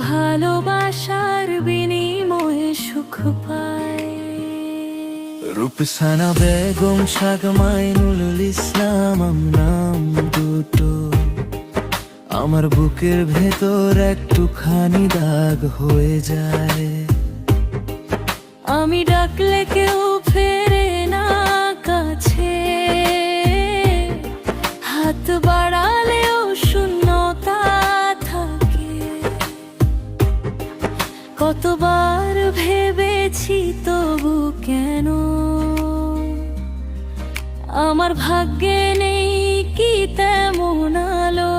ভালোবাসার বিনিময়ে সুখ পায়। রূপসানা বেগম, শাগ মাইনুল ইসলাম নাম দুটো আমার বুকের ভেতর একটুখানি দাগ হয়ে যায়। আমি ডাকলে কেউ ফেরে না কাছে, হাত বাড়ালেও শূন্যতা থাকে। কতবার ভেবেছি তবু কেন আমার ভাগ্যে নেই কি তেমন আলো।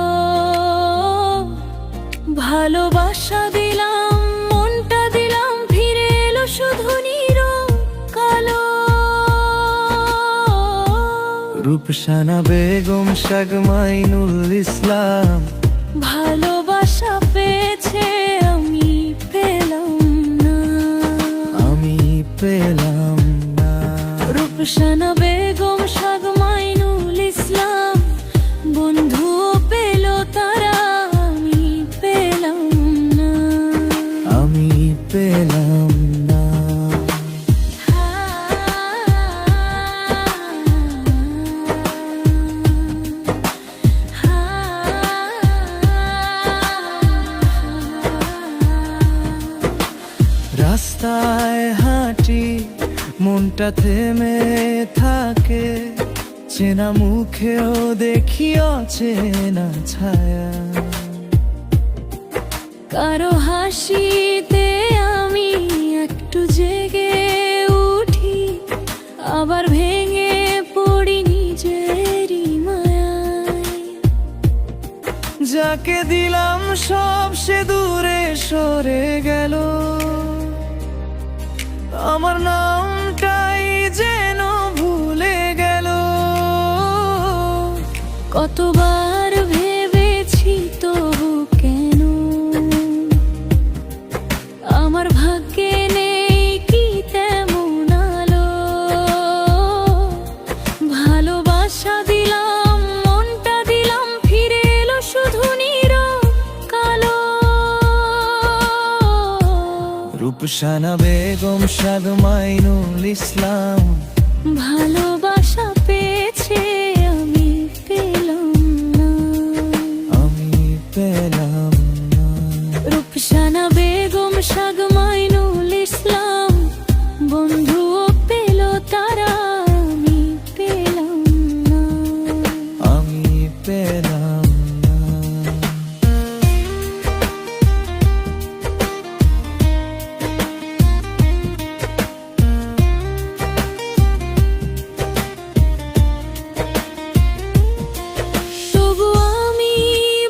ভালোবাসা দিলাম, মনটা দিলাম, ফিরে এলো শুধু নীরব কালো। রূপসানা বেগম, শাগ মাইনুল ইসলাম ভালোবাসা পেয়েছে আমি পেলাম না, আমি পেলাম না। রূপসানা বেগম, শাগ মাইনুল ইসলাম বন্ধুও পেল তারা, আমি পেলাম না, আমি পেলাম না। রাস্তায় হাঁটি, মনটা থেমে থাকে, চেনা মুখেও দেখি অচেনা ছায়া। কারো হাসিতে আমি একটু জেগে উঠি, আবার ভেঙে পড়ি নিজেরই মায়ায়। যাকে দিলাম সব সে দূরে সরে গেল, আমার নামটাই যেন ভুলে গেল। কতবার ভেবেছি তবু কেন আমার ভাগ্যে নেই কি তেমন আলো। ভালোবাসা দিলাম, মনটা দিলাম, ফিরে এলো শুধু নীরব কালো। রূপসানা বেগম, শাগ মাইনুল ইসলাম ভালোবাসা পেয়েছে আমি পেলাম না, আমি পেলাম না। রূপসানা বেগম, শাগ মাইনুল ইসলাম বন্ধুও পেল তারা, আমি পেলাম না, আমি পেলাম না। তবু আমি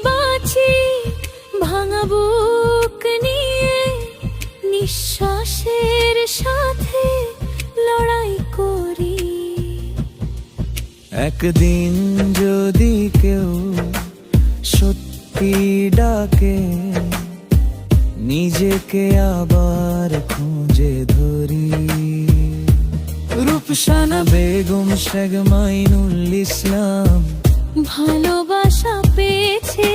বাঁচি ভাঙা বুক নিয়ে, নিঃশ্বাসের সাথে লড়াই করি। একদিন যদি কেউ সত্যি ডাকে, নিজেকে আবার খুঁজে ধরি। রূপসানা বেগম, শাগ মাইনুল ইসলাম ভালোবাসা পেয়েছে